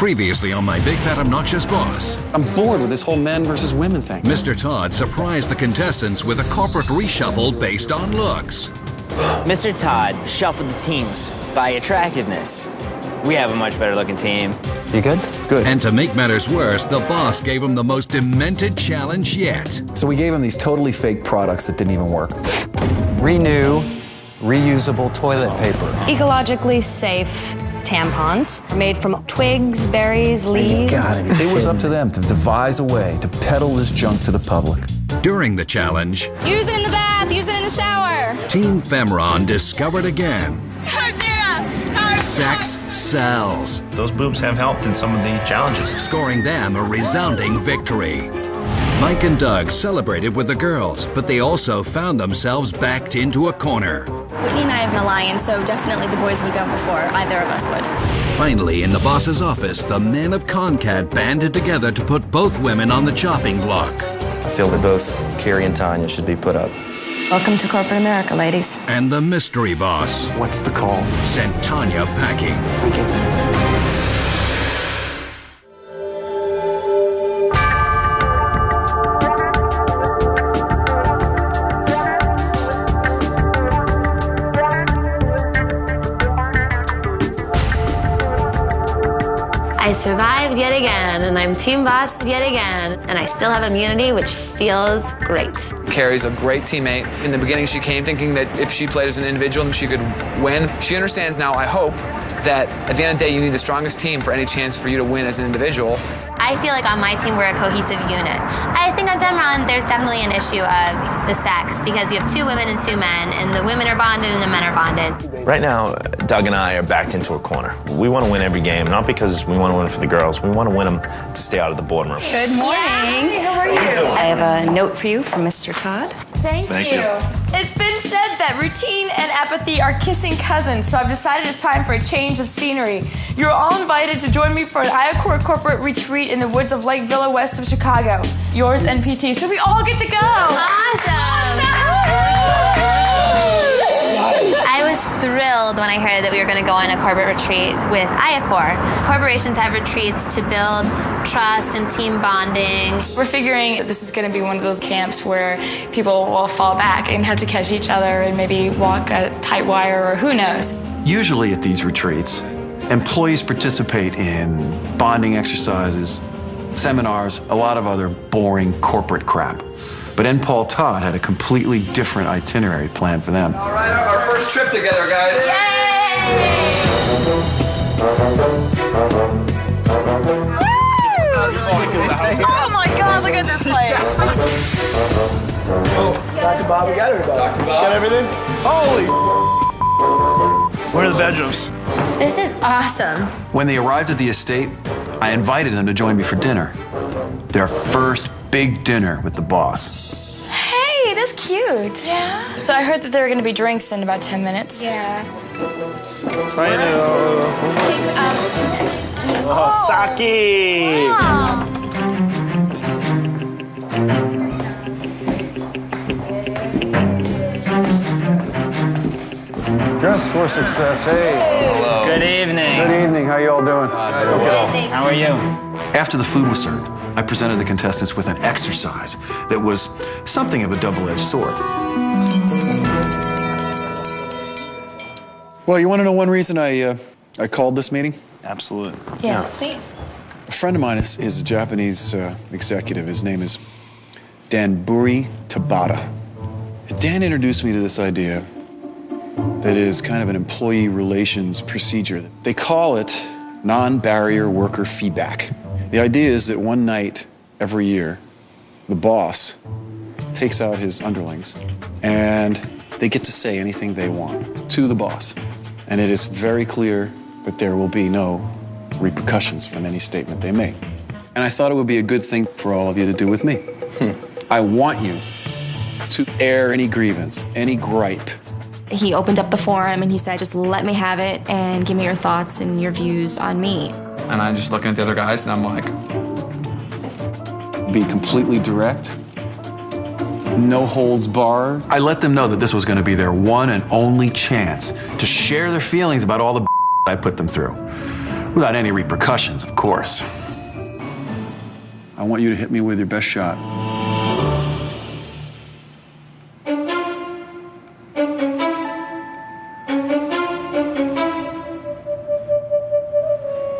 Previously on My Big Fat Obnoxious Boss. I'm bored with this whole men versus women thing. Mr. Todd surprised the contestants with a corporate reshuffle based on looks. Mr. Todd shuffled the teams by attractiveness. We have a much better looking team. You good? Good. And to make matters worse, the boss gave him the most demented challenge yet. So we gave him these totally fake products that didn't even work. Renew reusable toilet paper. Ecologically safe tampons made from twigs, berries, leaves. It was up to them to devise a way to peddle this junk to the public. During the challenge, use it in the bath, use it in the shower. Team Femron discovered again. Sex sells. Those boobs have helped in some of the challenges, scoring them a resounding victory. Mike and Doug celebrated with the girls, but they also found themselves backed into a corner. Whitney and I have an alliance, so definitely the boys would go before either of us would. Finally, in the boss's office, the men of Concat banded together to put both women on the chopping block. I feel that both Carrie and Tanya should be put up. Welcome to corporate America, ladies. And the mystery boss. What's the call? Sent Tanya packing. Thank you. I survived yet again, and I'm team boss yet again, and I still have immunity, which feels great. Carrie's a great teammate. In the beginning, she came thinking that if she played as an individual, she could win. She understands now, I hope, that at the end of the day, you need the strongest team for any chance for you to win as an individual. I feel like on my team, we're a cohesive unit. I think on Femron, there's definitely an issue of the sex, because you have 2 women and 2 men, and the women are bonded and the men are bonded. Right now, Doug and I are backed into a corner. We want to win every game, not because we want to win for the girls. We want to win them to stay out of the boardroom. Good morning. Yeah. How are you? I have a note for you from Mr. Todd. Thank you. It's been said that routine and apathy are kissing cousins, so I've decided it's time for a change of scenery. You're all invited to join me for an IACOR corporate retreat in the woods of Lake Villa west of Chicago. Yours, NPT. So we all get to go. Awesome. I was thrilled when I heard that we were going to go on a corporate retreat with IACOR. Corporations have retreats to build trust and team bonding. We're figuring this is going to be one of those camps where people will fall back and have to catch each other and maybe walk a tight wire, or who knows. Usually at these retreats, employees participate in bonding exercises, seminars, a lot of other boring corporate crap. But N. Paul Todd had a completely different itinerary planned for them. All right, our first trip together, guys. Yay! Oh my God, look at this place. Dr. Bob, we got everybody. Dr. Bob. Got everything? Holy! Where are the bedrooms? This is awesome. When they arrived at the estate, I invited them to join me for dinner. Their first big dinner with the boss. Hey, that's cute. Yeah. So I heard that there are going to be drinks in about 10 minutes. Yeah. Sake! Wow. Dress for success. Hey. Hello. Good evening. Good evening. How you all doing? Okay. How are you? After the food was served, I presented the contestants with an exercise that was something of a double-edged sword. Well, you want to know one reason I called this meeting? Absolutely. Yes. Please. A friend of mine is a Japanese executive. His name is Danburi Tabata. Dan introduced me to this idea that is kind of an employee relations procedure. They call it non-barrier worker feedback. The idea is that one night every year, the boss takes out his underlings and they get to say anything they want to the boss. And it is very clear that there will be no repercussions from any statement they make. And I thought it would be a good thing for all of you to do with me. I want you to air any grievance, any gripe. He opened up the forum and he said, just let me have it and give me your thoughts and your views on me. And I'm just looking at the other guys and I'm like, Be completely direct. No holds barred. I let them know that this was going to be their one and only chance to share their feelings about all the I put them through. Without any repercussions, of course. I want you to hit me with your best shot.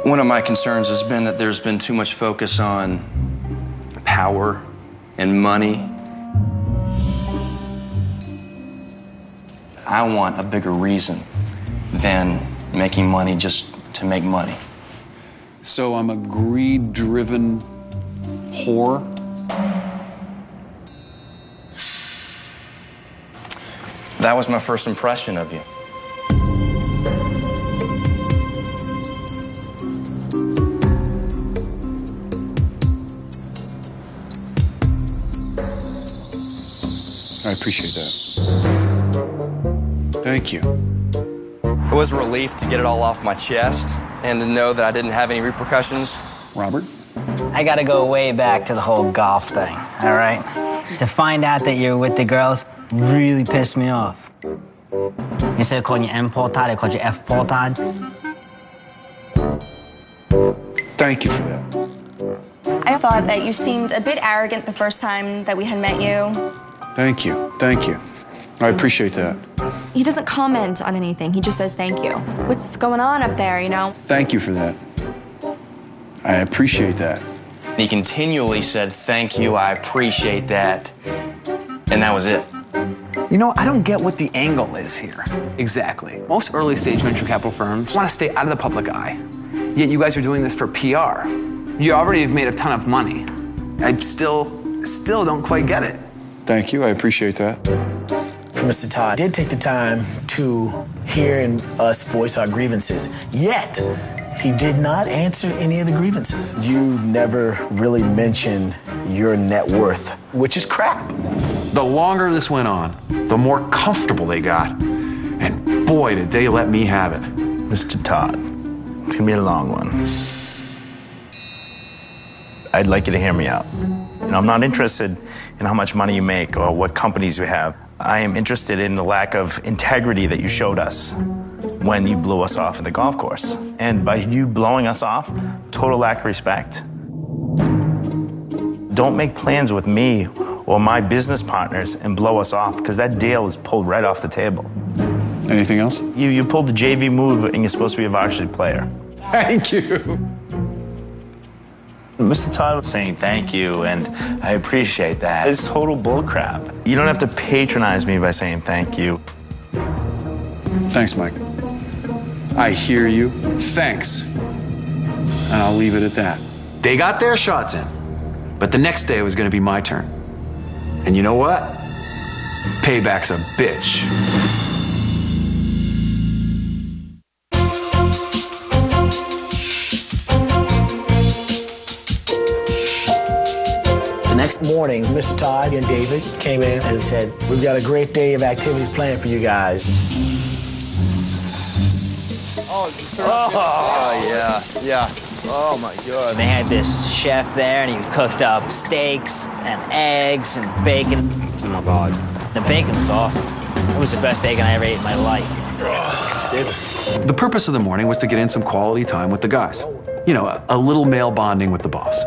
One of my concerns has been that there's been too much focus on power and money. I want a bigger reason than making money just to make money. So I'm a greed-driven whore? That was my first impression of you. I appreciate that. Thank you. It was a relief to get it all off my chest and to know that I didn't have any repercussions. Robert? I gotta go way back to the whole golf thing, all right? To find out that you're with the girls really pissed me off. Instead of calling you M-Poltad, I called you F-Poltad. Thank you for that. I thought that you seemed a bit arrogant the first time that we had met you. Thank you. Thank you. I appreciate that. He doesn't comment on anything. He just says thank you. What's going on up there, you know? Thank you for that. I appreciate that. He continually said, thank you, I appreciate that. And that was it. You know, I don't get what the angle is here. Exactly. Most early stage venture capital firms want to stay out of the public eye. Yet you guys are doing this for PR. You already have made a ton of money. I still don't quite get it. Thank you. I appreciate that. Mr. Todd did take the time to hear us voice our grievances, yet he did not answer any of the grievances. You never really mentioned your net worth, which is crap. The longer this went on, the more comfortable they got. And boy, did they let me have it. Mr. Todd, it's gonna be a long one. I'd like you to hear me out. You know, I'm not interested in how much money you make or what companies you have. I am interested in the lack of integrity that you showed us when you blew us off at the golf course. And by you blowing us off, total lack of respect. Don't make plans with me or my business partners and blow us off, because that deal is pulled right off the table. Anything else? You pulled the JV move and you're supposed to be a varsity player. Thank you. Mr. Todd was saying thank you, and I appreciate that. It's total bullcrap. You don't have to patronize me by saying thank you. Thanks, Mike. I hear you. Thanks. And I'll leave it at that. They got their shots in, but the next day was going to be my turn. And you know what? Payback's a bitch. Next morning, Mr. Todd and David came in and said, we've got a great day of activities planned for you guys. Yeah. Oh my God. They had this chef there, and he cooked up steaks and eggs and bacon. Oh my God. The bacon was awesome. It was the best bacon I ever ate in my life. The purpose of the morning was to get in some quality time with the guys. You know, a little male bonding with the boss.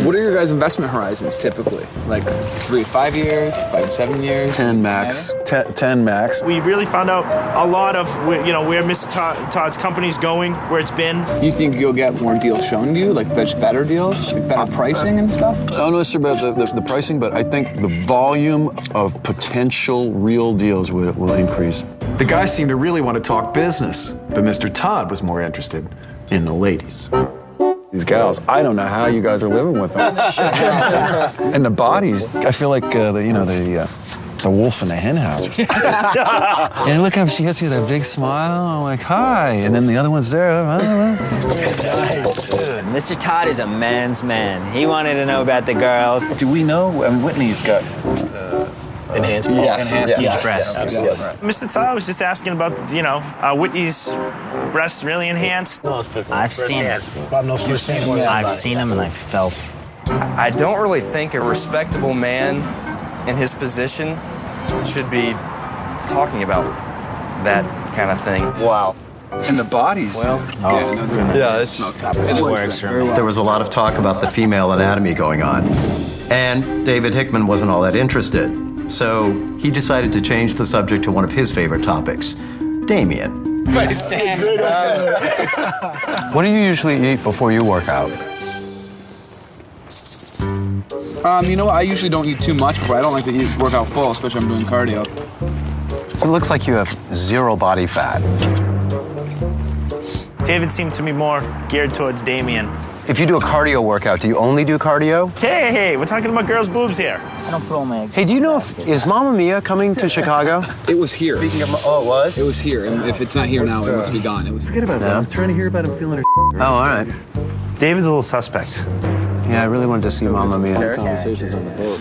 What are your guys' investment horizons typically? Like 3 to 5 years, 5 to 7 years? 10 max. 10 max. We really found out a lot of where Mr. Todd's company's going, where it's been. You think you'll get more deals shown to you, like better deals, like better pricing and stuff? I don't know about the pricing, but I think the volume of potential real deals will increase. The guys seem to really want to talk business, but Mr. Todd was more interested in the ladies. These gals, I don't know how you guys are living with them. And the bodies, I feel like the wolf in the hen house. And look how she hits you with that big smile. I'm like, hi. And then the other one's there. I don't know. Mr. Todd is a man's man. He wanted to know about the girls. Do we know? I mean, Whitney's got enhanced. Yes. Breasts. Absolutely. Mr. Todd was just asking about, Whitney's breasts really enhanced. I've seen it. I've seen them and I felt. I don't really think a respectable man in his position should be talking about that kind of thing. Wow. And the bodies. Well, It works for me. there was a lot of talk about the female anatomy going on. And David Hickman wasn't all that interested. So he decided to change the subject to one of his favorite topics, Damien. What do you usually eat before you work out? You know what? I usually don't eat too much before. I don't like to work out full, especially if I'm doing cardio. So it looks like you have 0 body fat. David seemed to be more geared towards Damien. If you do a cardio workout, do you only do cardio? Hey, we're talking about girls' boobs here. I don't put on my eggs. Hey, do you know is Mamma Mia coming to Chicago? It was here. Speaking of, oh, it was? It was here, and if it's not here now, it must be gone. Forget about that. I'm trying to hear about him feeling her. Oh, all right. David's a little suspect. Yeah, I really wanted to see Mamma Mia. Conversations on the boat.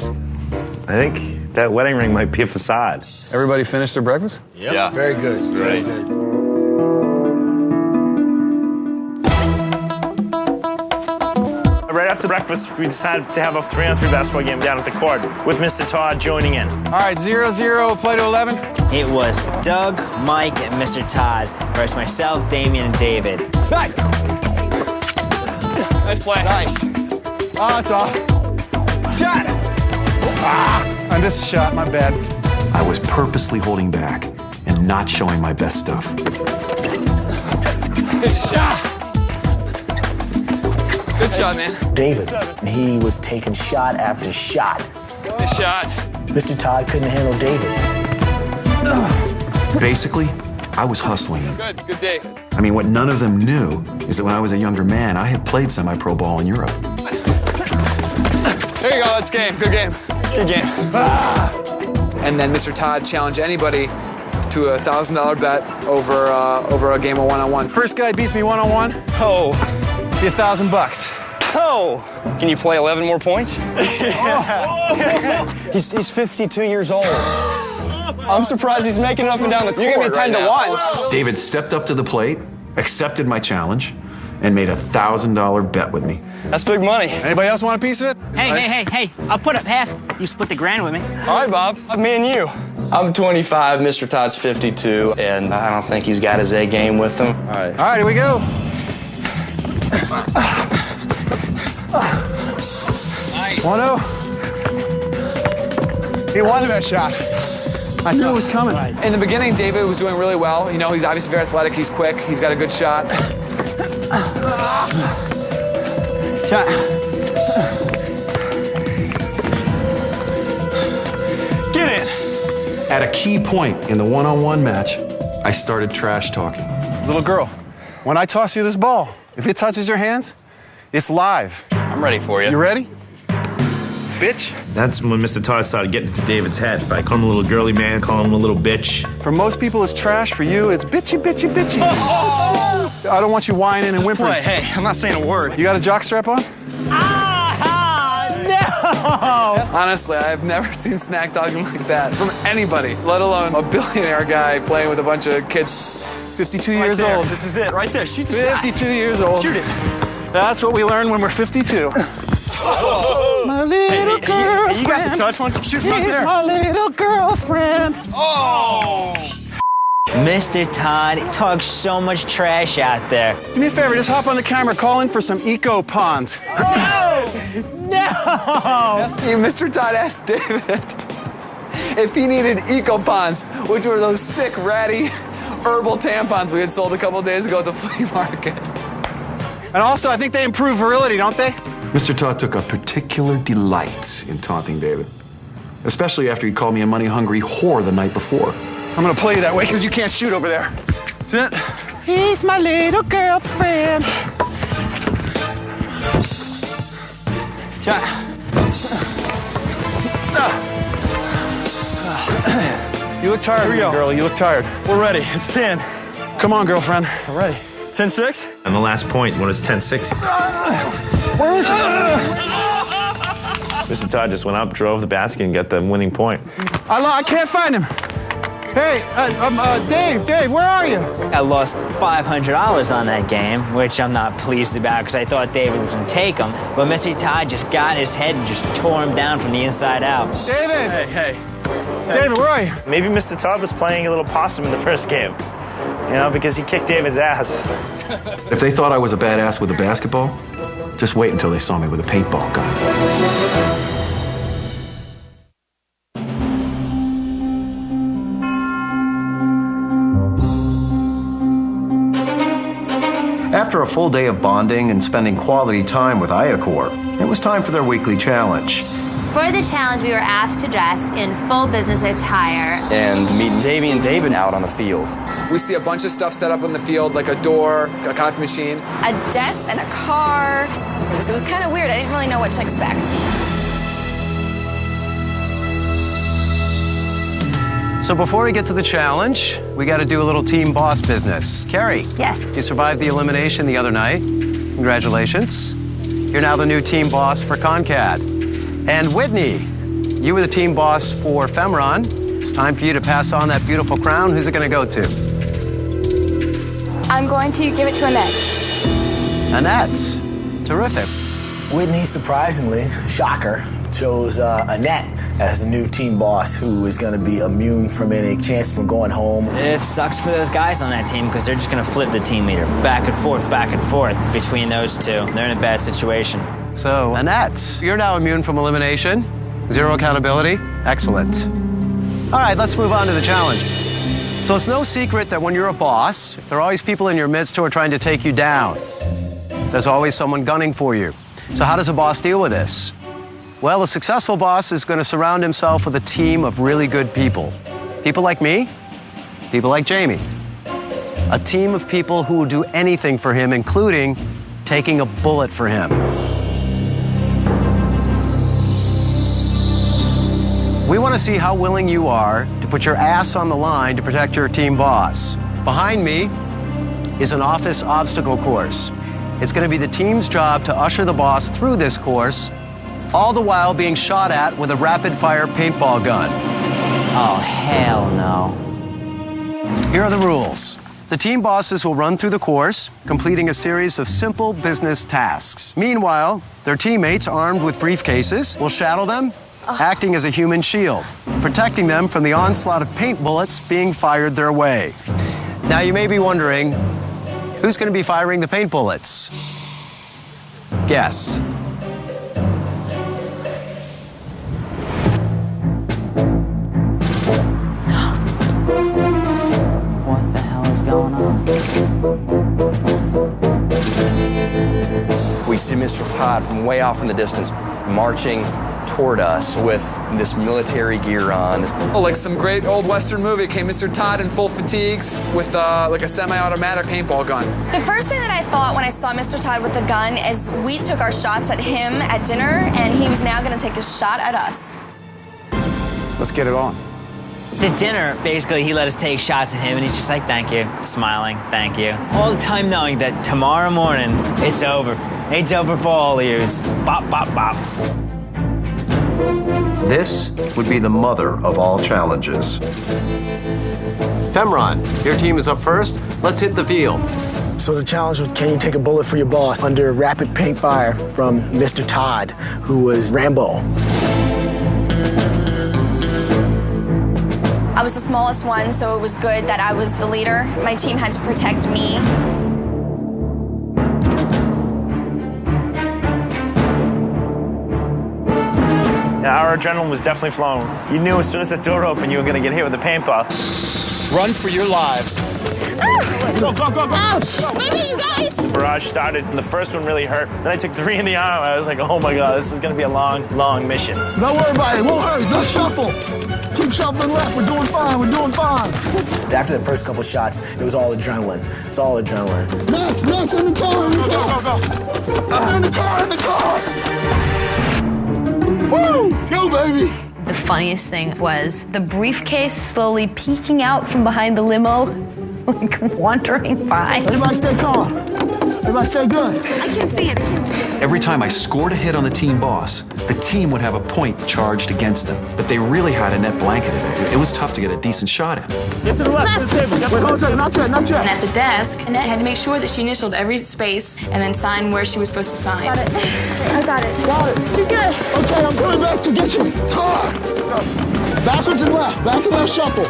I think that wedding ring might be a facade. Everybody finished their breakfast? Yeah. Very good. Great. Right after breakfast, we decided to have a 3-on-3 basketball game down at the court with Mr. Todd joining in. All right, 0-0, play to 11. It was Doug, Mike, and Mr. Todd versus myself, Damien, and David. Nice play. Nice. Oh, it's off. Shot! I missed a shot, my bad. I was purposely holding back and not showing my best stuff. Good shot. Good shot, man. David, he was taking shot after shot. Good shot. Mr. Todd couldn't handle David. Basically, I was hustling him. Good day. I mean, what none of them knew is that when I was a younger man, I had played semi-pro ball in Europe. There you go, that's game. Good game. Good game. And then Mr. Todd challenged anybody to a $1,000 bet over a game of one-on-one. First guy beats me one-on-one, oh, be $1,000. Oh, can you play 11 more points? He's 52 years old. I'm surprised he's making it up and down the court. You're gonna be 10 to 1. David stepped up to the plate, accepted my challenge, and made a $1,000 bet with me. That's big money. Anybody else want a piece of it? Hey, I'll put up half. You split the grand with me. All right, Bob, me and you. I'm 25, Mr. Todd's 52, and I don't think he's got his A game with him. All right. All right, here we go. Nice. 1-0. He wanted that shot. I knew it was coming. In the beginning, David was doing really well. You know, he's obviously very athletic. He's quick. He's got a good shot. Shot. Get in. At a key point in the one-on-one match, I started trash talking. Little girl, when I toss you this ball, if it touches your hands, it's live. I'm ready for you. You ready? Bitch. That's when Mr. Todd started getting into David's head. By calling him a little girly man, calling him a little bitch. For most people, it's trash. For you, it's bitchy, bitchy, bitchy. Oh! I don't want you whining and whimpering. Hey, I'm not saying a word. You got a jock strap on? No! Honestly, I've never seen smack talking like that from anybody, let alone a billionaire guy playing with a bunch of kids. 52 years old. This is it, right there. Shoot the shot. 52 years old. Shoot it. That's what we learn when we're 52. Oh. My little girlfriend. You got the touch. Why don't you shoot right there? My little girlfriend. Oh! Mr. Todd talks so much trash out there. Do me a favor, just hop on the camera, call in for some eco ponds. No! Hey, Mr. Todd asked David if he needed eco ponds, which were those sick, ratty herbal tampons we had sold a couple days ago at the flea market. And also, I think they improve virility, don't they? Mr. Todd took a particular delight in taunting David, especially after he called me a money-hungry whore the night before. I'm gonna play you that way because you can't shoot over there. That's it. He's my little girlfriend. Shot. You look tired, little girl. You look tired. We're ready. It's 10. Come on, girlfriend. We're ready. 10-6? And the last point when it was 10-6. Where is it? Mr. Todd just went up, drove the basket, and got the winning point. I can't find him. Hey, Dave, where are you? I lost $500 on that game, which I'm not pleased about because I thought David was going to take him. But Mr. Todd just got in his head and just tore him down from the inside out. David! Hey. David, where are you? Maybe Mr. Todd was playing a little possum in the first game. you know, because he kicked David's ass. If they thought I was a badass with a basketball, just wait until they saw me with a paintball gun. After a full day of bonding and spending quality time with Iacor, it was time for their weekly challenge. For the challenge, we were asked to dress in full business attire. And meet Davey and David out on the field. We see a bunch of stuff set up on the field, like a door, a coffee machine. A desk and a car. It was kind of weird. I didn't really know what to expect. So before we get to the challenge, we got to do a little team boss business. Carrie. Yes. You survived the elimination the other night. Congratulations. You're now the new team boss for CONCAD. And Whitney, you were the team boss for Femron. It's time for you to pass on that beautiful crown. Who's it going to go to? I'm going to give it to Annette. Annette. Terrific. Whitney, surprisingly, shocker, chose Annette as the new team boss, who is going to be immune from any chance of going home. It sucks for those guys on that team because they're just going to flip the team leader back and forth between those two. They're in a bad situation. So, Annette, you're now immune from elimination. Zero accountability. Excellent. All right, let's move on to the challenge. So it's no secret that when you're a boss, there are always people in your midst who are trying to take you down. There's always someone gunning for you. So how does a boss deal with this? Well, a successful boss is going to surround himself with a team of really good people. People like me, people like Jamie. A team of people who will do anything for him, including taking a bullet for him. We want to see how willing you are to put your ass on the line to protect your team boss. Behind me is an office obstacle course. It's going to be the team's job to usher the boss through this course, all the while being shot at with a rapid-fire paintball gun. Oh, hell no. Here are the rules. The team bosses will run through the course, completing a series of simple business tasks. Meanwhile, their teammates, armed with briefcases, will shadow them, acting as a human shield, protecting them from the onslaught of paint bullets being fired their way. Now, you may be wondering, who's going to be firing the paint bullets? Guess. What the hell is going on? We see Mr. Todd from way off in the distance marching toward us with this military gear on. Oh, like some great old Western movie came Mr. Todd in full fatigues with like a semi-automatic paintball gun. The first thing that I thought when I saw Mr. Todd with the gun is we took our shots at him at dinner, and he was now going to take a shot at us. Let's get it on. The dinner, basically, he let us take shots at him, and he's just like, thank you, smiling, thank you. All the time knowing that tomorrow morning, it's over. It's over for all of yous. Bop, bop, bop. This would be the mother of all challenges. Femron, your team is up first. Let's hit the field. So the challenge was, can you take a bullet for your boss under rapid paint fire from Mr. Todd, who was Rambo. I was the smallest one, so it was good that I was the leader. My team had to protect me. Our adrenaline was definitely flowing. You knew as soon as the door opened, you were going to get hit with a paintball. Run for your lives. Go, go, go, go. Ouch! Maybe you guys! Barrage started, and the first one really hurt. Then I took 3 in the arm. I was like, oh my God, this is going to be a long, long mission. Don't worry about it. It won't hurt. Let's shuffle. Keep shuffling left. We're doing fine. We're doing fine. After the first couple shots, it was all adrenaline. It's all adrenaline. Max, in the car, in the car. Go, go, go. In the car. Woo! Let's go, baby. The funniest thing was the briefcase slowly peeking out from behind the limo, like wandering by. Everybody stay calm. Everybody stay good. I can't see it. Every time I scored a hit on the team boss, the team would have a point charged against them. But they really had Annette blanketed. It was tough to get a decent shot in. Get to the left. To the table. Wait, hold on a second. Not yet. And at the desk, Annette had to make sure that she initialed every space and then sign where she was supposed to sign. Got it. I got it. She's good. Okay, I'm coming back to get you. Car. Backwards and left. Back and left shuffle.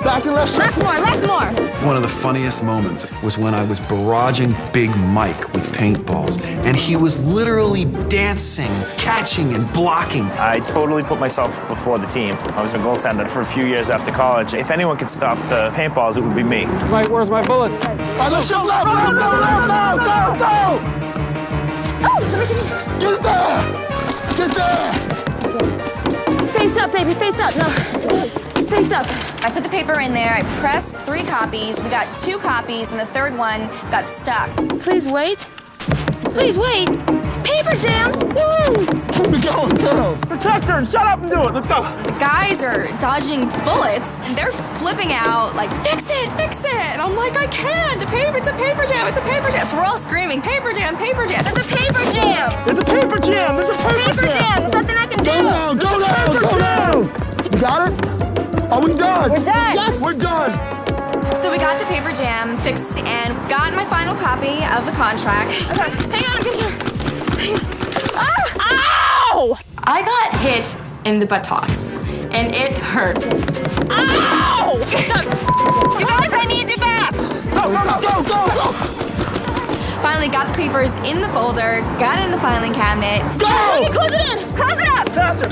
Back and left shuffle. Left more. One of the funniest moments was when I was barraging Big Mike with paintballs, and he was literally dancing, catching, and blocking. I totally put myself before the team. I was a goaltender for a few years after college. If anyone could stop the paintballs, it would be me. Mike, where's my bullets? All right, let's shift left. Go! Get there! Get there! Face up, baby, face up. No, it is. Face up. I put the paper in there, I pressed 3 copies, we got 2 copies, and the third one got stuck. Please wait. Please wait. Paper jam! Woo! Keep it going, girls. Protector, shut up and do it. Let's go. The guys are dodging bullets, and they're flipping out, like, fix it, fix it! And I'm like, I can't! It's a paper jam, it's a paper jam! So we're all screaming, paper jam, paper jam! It's a paper jam! It's a paper jam. It's a paper jam. There's nothing I can do! Go down, go down, go down! You got it? Are we done? We're done! Yes! We're done! So we got the paper jam fixed and got my final copy of the contract. Okay, hang on, I'm getting here. Ow! I got hit in the buttocks, and it hurt. Ow! You guys, I need you back! Go! Finally got the papers in the folder, got it in the filing cabinet. Go! Close it in! Close it up! Faster.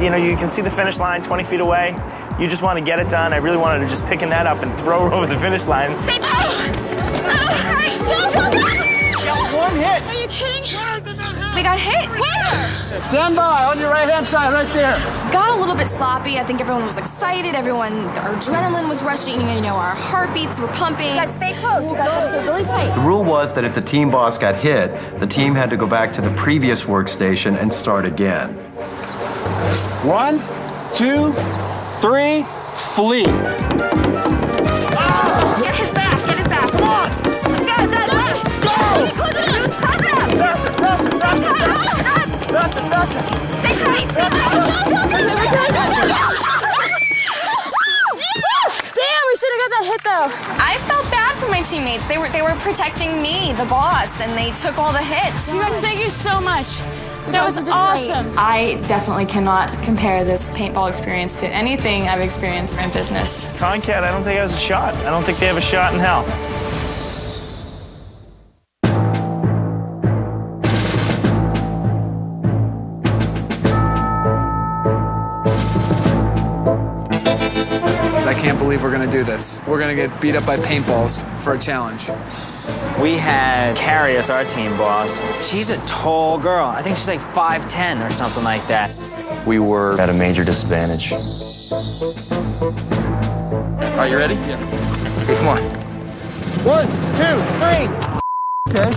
You know, you can see the finish line 20 feet away. You just want to get it done. I really wanted to just pick a net up and throw her over the finish line. Stay tight! Go! One hit. Are you kidding? We got hit. Where? Stand by on your right-hand side, right there. Got a little bit sloppy. I think everyone was excited. Our adrenaline was rushing. You know, our heartbeats were pumping. You guys stay close. You guys have to stay really tight. The rule was that if the team boss got hit, the team had to go back to the previous workstation and start again. 1, 2, 3, flee. Get his back. Get his back. Come on. Let's go. Dad. Go. Close it up. Close it up. Faster. Stay tight. Stay tight. Damn, we should have got that hit though. I felt bad for my teammates. They were protecting me, the boss, and they took all the hits. You guys, thank you so much. That was awesome. I definitely cannot compare this paintball experience to anything I've experienced in business. Concat, I don't think it has a shot. I don't think they have a shot in hell. I can't believe we're gonna do this. We're gonna get beat up by paintballs for a challenge. We had Carrie as our team boss. She's a tall girl. I think she's like 5'10" or something like that. We were at a major disadvantage. Are you ready? Yeah. Okay, come on. 1, 2, 3. Okay.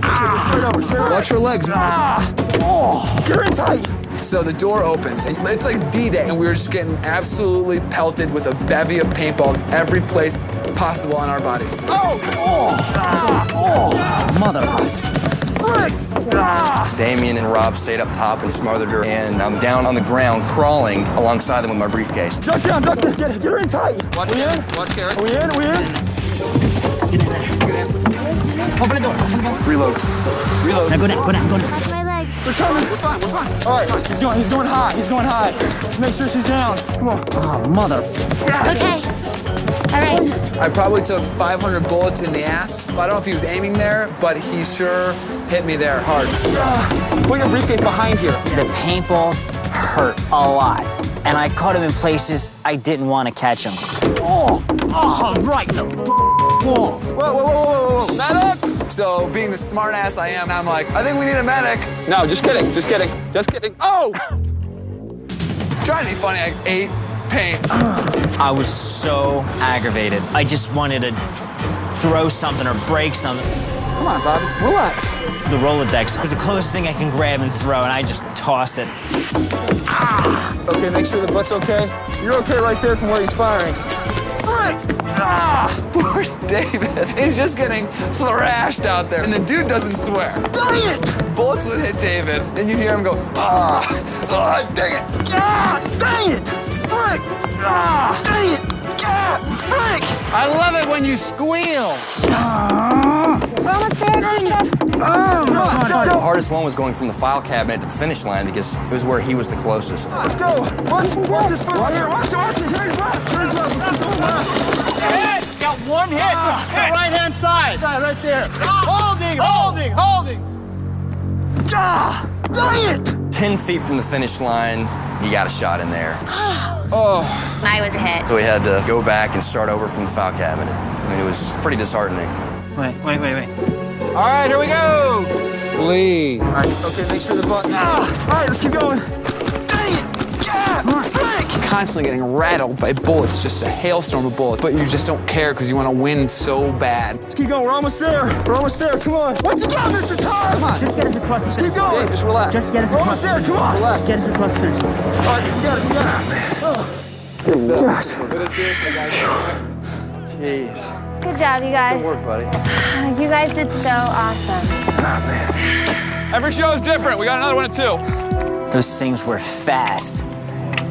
Straight over. Watch your legs. Get her in tight. So the door opens, and it's like D-Day, and we were just getting absolutely pelted with a bevy of paintballs every place possible on our bodies. Mother. Frick! Damien and Rob stayed up top and smothered her, and I'm down on the ground crawling alongside them with my briefcase. Duck down. Get her in tight. Watch Karen. Watch Karen. Are we in? Open the door. Reload. Now go down. Watch my legs. We're coming. All right. He's going high. Just make sure she's down. Come on. Oh, mother. Okay. All right. I probably took 500 bullets in the ass. I don't know if he was aiming there, but he sure hit me there hard. Put your briefcase behind here. The paintballs hurt a lot. And I caught him in places I didn't want to catch him. Right in the balls. Whoa. Medic! So being the smart ass I am, I'm like, I think we need a medic. No, just kidding. Oh! Trying to be funny, I ate paint. I was so aggravated. I just wanted to throw something or break something. Come on, Bobby. Relax. The Rolodex was the closest thing I can grab and throw, and I just tossed it. Okay, make sure the butt's okay. You're okay right there from where he's firing. Frick! Poor David. He's just getting thrashed out there. And the dude doesn't swear. Dang it! Bullets would hit David, and you'd hear him go, dang it! Dang it! Frick! Dang it! Frick! I love it when you squeal. The hardest one was going from the file cabinet to the finish line because it was where he was the closest. Let's go. Watch this first. Right here. Watch it. Here's left. Let's keep going left. Hit. Got one hit. Right-hand side. Right there. Holding. Dang it. 10 feet from the finish line, he got a shot in there. I was a hit. So we had to go back and start over from the file cabinet. I mean, it was pretty disheartening. Wait. All right, here we go. Clean. All right, okay, make sure the button. All right, let's keep going. Dang it. Yeah, Frank. Constantly getting rattled by bullets, just a hailstorm of bullets, but you just don't care because you want to win so bad. Let's keep going. We're almost there. Come on. What you got, Mr. Todd? Come on. Just get us across the finish. Keep going. Hey, just relax. Just get us We're across almost there. Come on. Relax. Get us across the finish. All right, we got it. Good gosh. Jeez. Good job, you guys. Good work, buddy. You guys did so awesome. Every show is different. We got another one at 2. Those things were fast.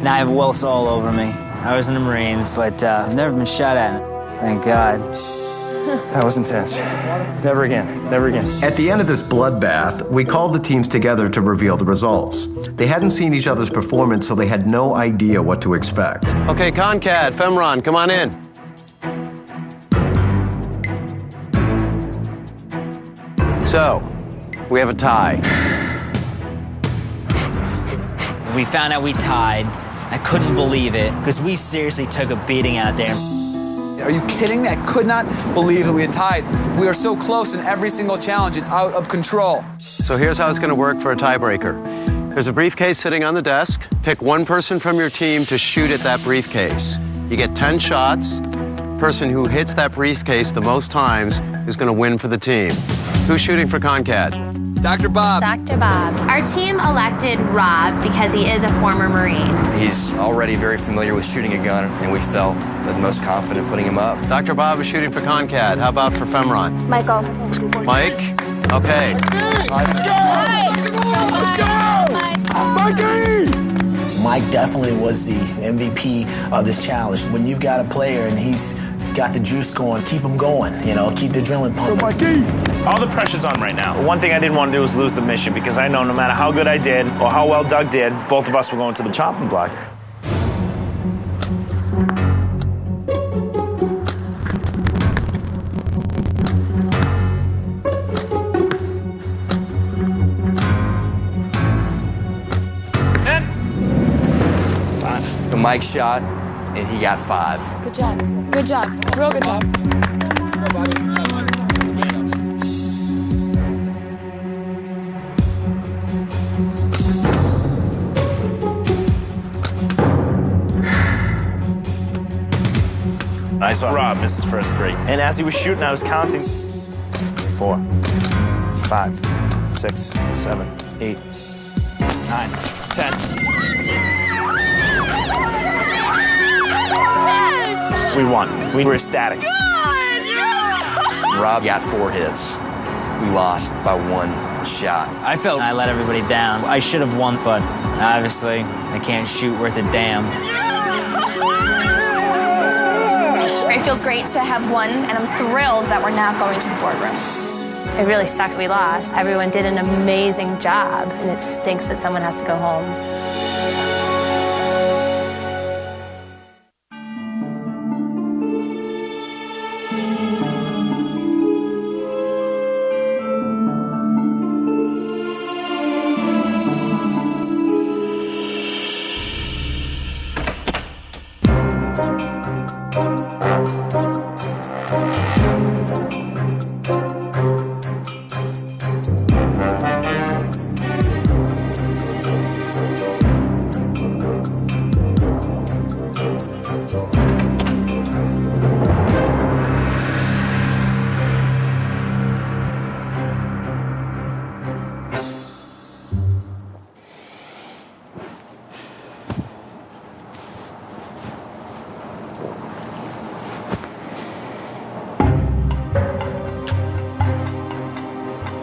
Now I have welts all over me. I was in the Marines, but I've never been shot at. Thank God. That was intense. Never again. At the end of this bloodbath, we called the teams together to reveal the results. They hadn't seen each other's performance, so they had no idea what to expect. Okay, Concad, Femron, come on in. So, we have a tie. We found out we tied. I couldn't believe it, because we seriously took a beating out there. Are you kidding me? I could not believe that we had tied. We are so close in every single challenge. It's out of control. So here's how it's going to work for a tiebreaker. There's a briefcase sitting on the desk. Pick one person from your team to shoot at that briefcase. You get 10 shots. Person who hits that briefcase the most times is going to win for the team. Who's shooting for Concad? Dr. Bob. Dr. Bob. Our team elected Rob because he is a former Marine. He's already very familiar with shooting a gun, and we felt the most confident putting him up. Dr. Bob is shooting for Concad. How about for Femron? Michael. Mike? Okay. Let's go! Mikey! Mike definitely was the MVP of this challenge. When you've got a player and he's got the juice going, keep him going, keep the adrenaline pumping. All the pressure's on right now. One thing I didn't want to do was lose the mission because I know no matter how good I did or how well Doug did, both of us were going to the chopping block. The Mike shot, and he got 5. Good job. Good job. Real good job. I saw Rob miss his first 3. And as he was shooting, I was counting 4, 5, 6, 7, 8, 9, 10. We won. We were ecstatic. Rob got 4 hits. We lost by 1 shot. I felt I let everybody down. I should have won, but obviously I can't shoot worth a damn. It feels great to have won, and I'm thrilled that we're not going to the boardroom. It really sucks we lost. Everyone did an amazing job, and it stinks that someone has to go home.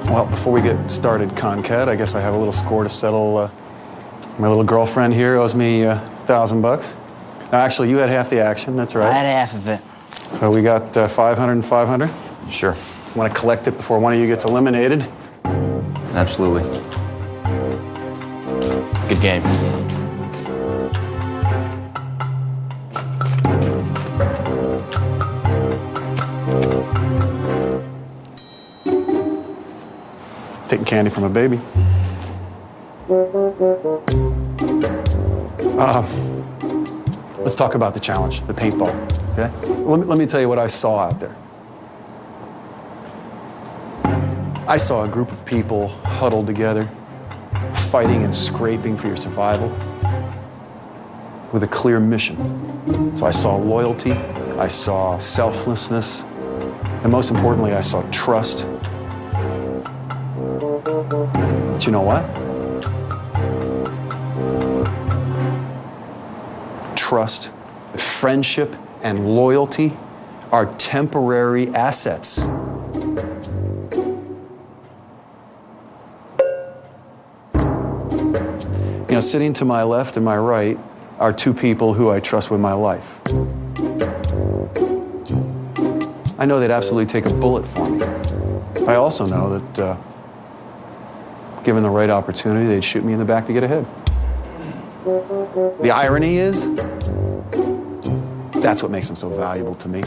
Well, before we get started, Concad, I guess I have a little score to settle. My little girlfriend here owes me $1,000. Actually, you had half the action, that's right. I had half of it. So we got 500 and 500? Sure. Want to collect it before one of you gets eliminated? Absolutely. Good game. Taking candy from a baby. Let's talk about the challenge, the paintball, okay? Let me tell you what I saw out there. I saw a group of people huddled together, fighting and scraping for your survival with a clear mission. So I saw loyalty, I saw selflessness, and most importantly, I saw trust. But you know what? Trust, friendship, and loyalty are temporary assets. You know, sitting to my left and my right are two people who I trust with my life. I know they'd absolutely take a bullet for me. I also know that given the right opportunity, they'd shoot me in the back to get ahead. The irony is, that's what makes them so valuable to me.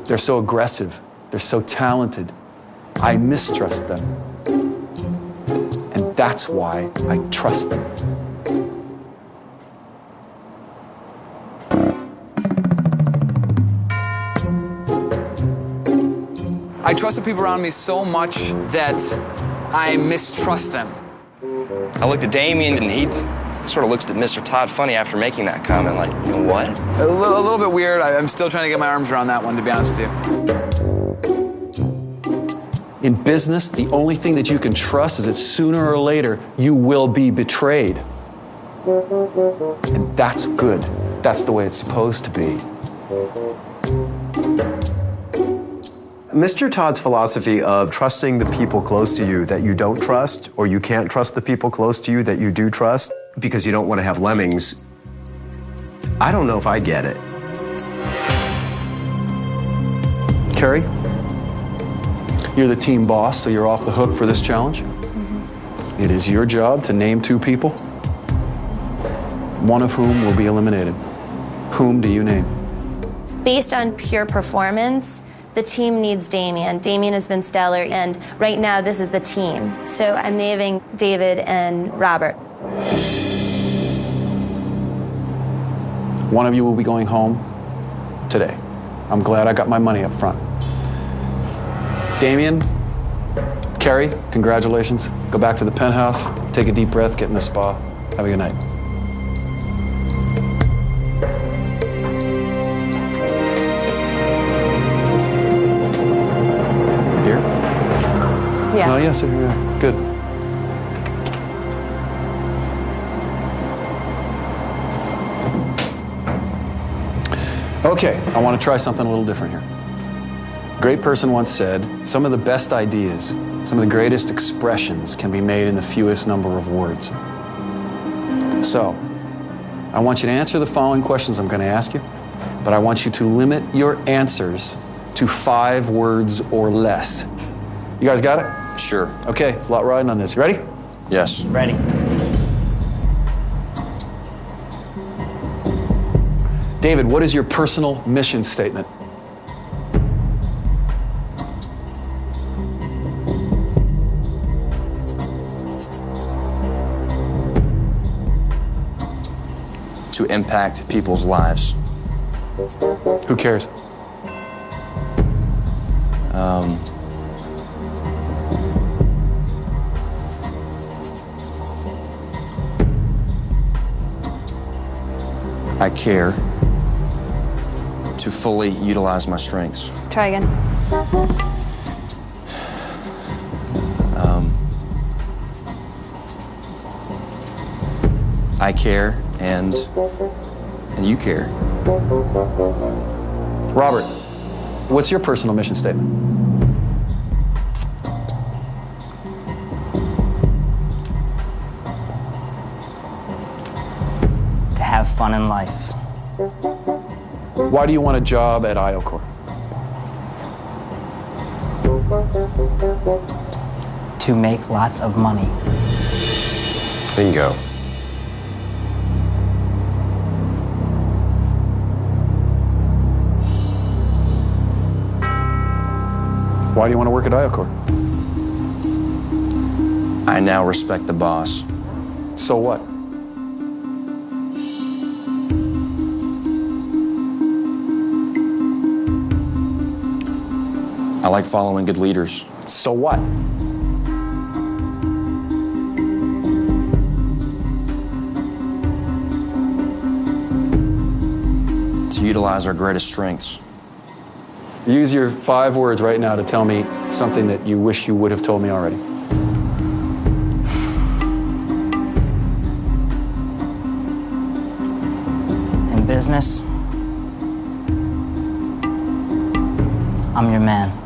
They're so aggressive, they're so talented. I mistrust them. And that's why I trust them. I trust the people around me so much that I mistrust them. I looked at Damien, and he sort of looks at Mr. Todd funny after making that comment, like, you know what? A little bit weird. I'm still trying to get my arms around that one, to be honest with you. In business, the only thing that you can trust is that sooner or later, you will be betrayed. And that's good. That's the way it's supposed to be. Mr. Todd's philosophy of trusting the people close to you that you don't trust, or you can't trust the people close to you that you do trust because you don't want to have lemmings, I don't know if I get it. Carrie, you're the team boss, so you're off the hook for this challenge. It is your job to name two people, one of whom will be eliminated. Whom do you name? Based on pure performance, the team needs Damien. Damien has been stellar, and right now this is the team. So I'm naming David and Robert. One of you will be going home today. I'm glad I got my money up front. Damien, Carrie, congratulations. Go back to the penthouse, take a deep breath, get in the spa. Have a good night. Here? Yeah. Oh, yes, yeah, good. Okay, I want to try something a little different here. A great person once said, some of the best ideas, some of the greatest expressions can be made in the fewest number of words. So, I want you to answer the following questions I'm going to ask you, but I want you to limit your answers to 5 words or less. You guys got it? Sure. Okay, a lot riding on this. You ready? Yes. Ready. David, what is your personal mission statement? To impact people's lives. Who cares? I care to fully utilize my strengths. Try again. I care and you care. Robert, what's your personal mission statement? To have fun in life. Why do you want a job at IOCOR? To make lots of money. Bingo. Why do you want to work at Iocor? I now respect the boss. So what? I like following good leaders. So what? To utilize our greatest strengths. Use your 5 words right now to tell me something that you wish you would have told me already. In business, I'm your man.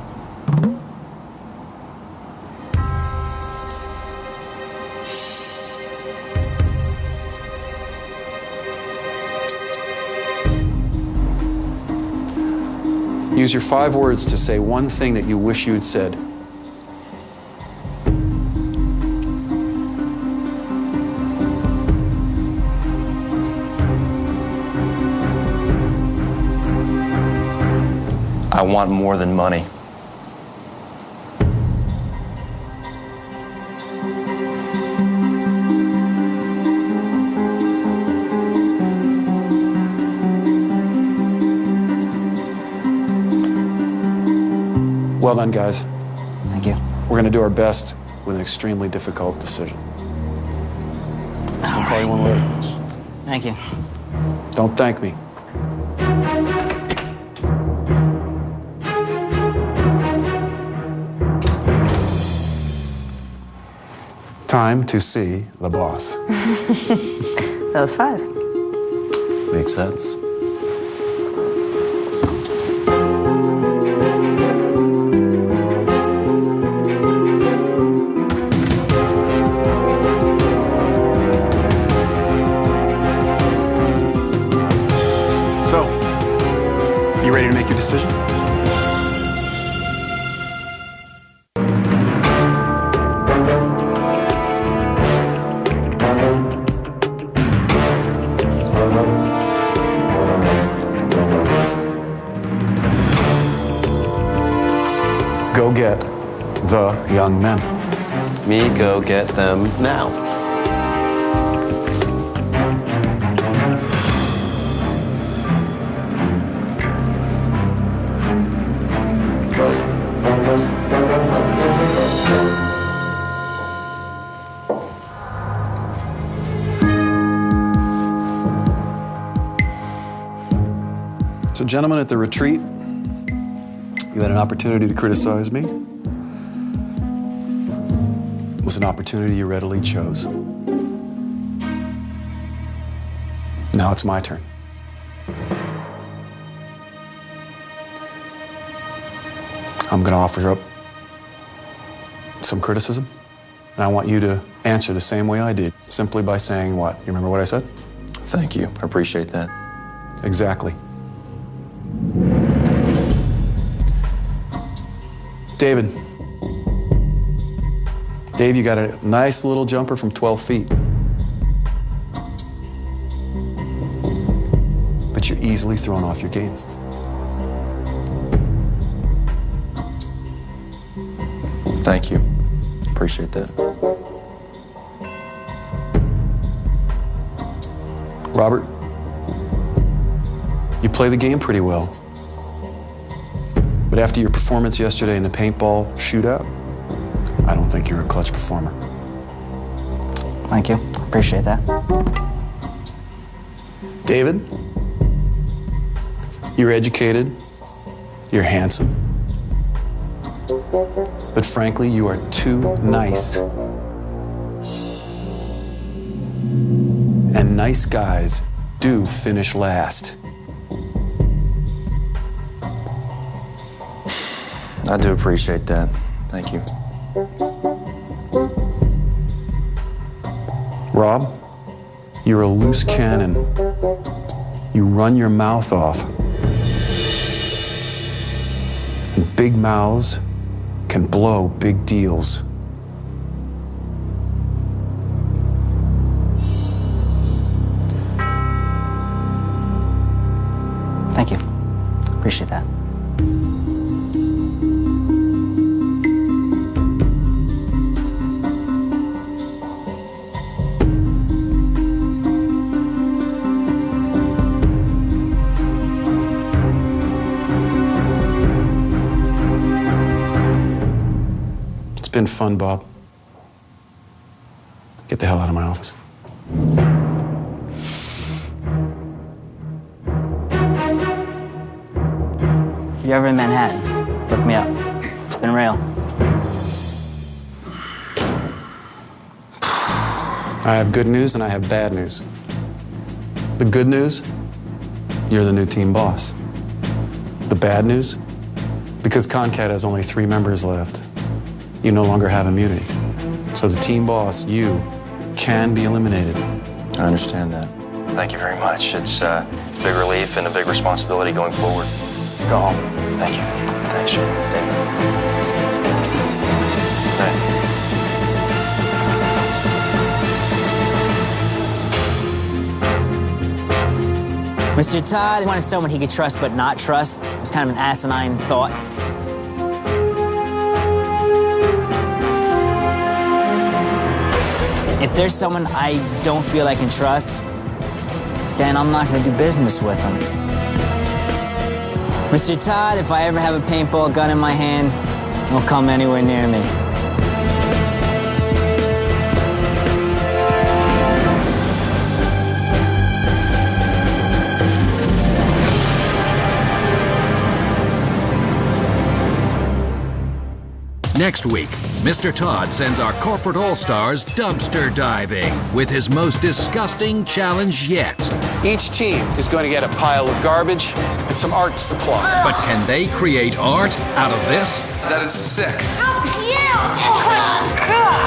Use your 5 words to say one thing that you wish you'd said. I want more than money. Well done, guys. Thank you. We're going to do our best with an extremely difficult decision. I'll call you one word. Thank you. Don't thank me. Time to see the boss. That was 5. Makes sense. So, you ready to make your decision? Go get the young men. Me go get them now. So, gentlemen, at the retreat, you had an opportunity to criticize me. It was an opportunity you readily chose. Now it's my turn. I'm going to offer up some criticism, and I want you to answer the same way I did, simply by saying what? You remember what I said? Thank you. I appreciate that. Exactly. David. Dave, you got a nice little jumper from 12 feet. But you're easily thrown off your game. Thank you. Appreciate that. Robert, you play the game pretty well. But after your performance yesterday in the paintball shootout, I don't think you're a clutch performer. Thank you. Appreciate that. David, you're educated, you're handsome, but frankly, you are too nice. And nice guys do finish last. I do appreciate that. Thank you. Rob, you're a loose cannon. You run your mouth off. And big mouths can blow big deals. Thank you. Appreciate that. It's been fun, Bob. Get the hell out of my office. If you're ever in Manhattan, look me up. It's been real. I have good news and I have bad news. The good news, you're the new team boss. The bad news, because Concat has only 3 members left, you no longer have immunity. So the team boss, you, can be eliminated. I understand that. Thank you very much. It's a big relief and a big responsibility going forward. Go home. Thank you. Thanks, David. Mr. Todd wanted someone he could trust but not trust. It was kind of an asinine thought. If there's someone I don't feel I can trust, then I'm not going to do business with him. Mr. Todd, if I ever have a paintball gun in my hand, don't come anywhere near me. Next week, Mr. Todd sends our corporate all-stars dumpster diving with his most disgusting challenge yet. Each team is going to get a pile of garbage and some art supply. But can they create art out of this? That is sick.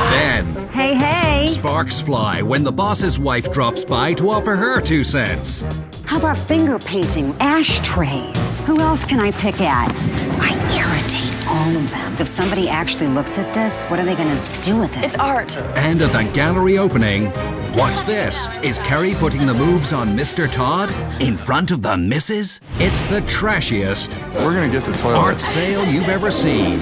Then, Hey. sparks fly when the boss's wife drops by to offer her 2 cents. How about finger painting, ashtrays? Who else can I pick at? I irritate all of them. If somebody actually looks at this, what are they going to do with it? It's art. And at the gallery opening, what's this? Is Kerry putting the moves on Mr. Todd in front of the missus? It's the trashiest We're gonna get the toilet art sale you've ever seen.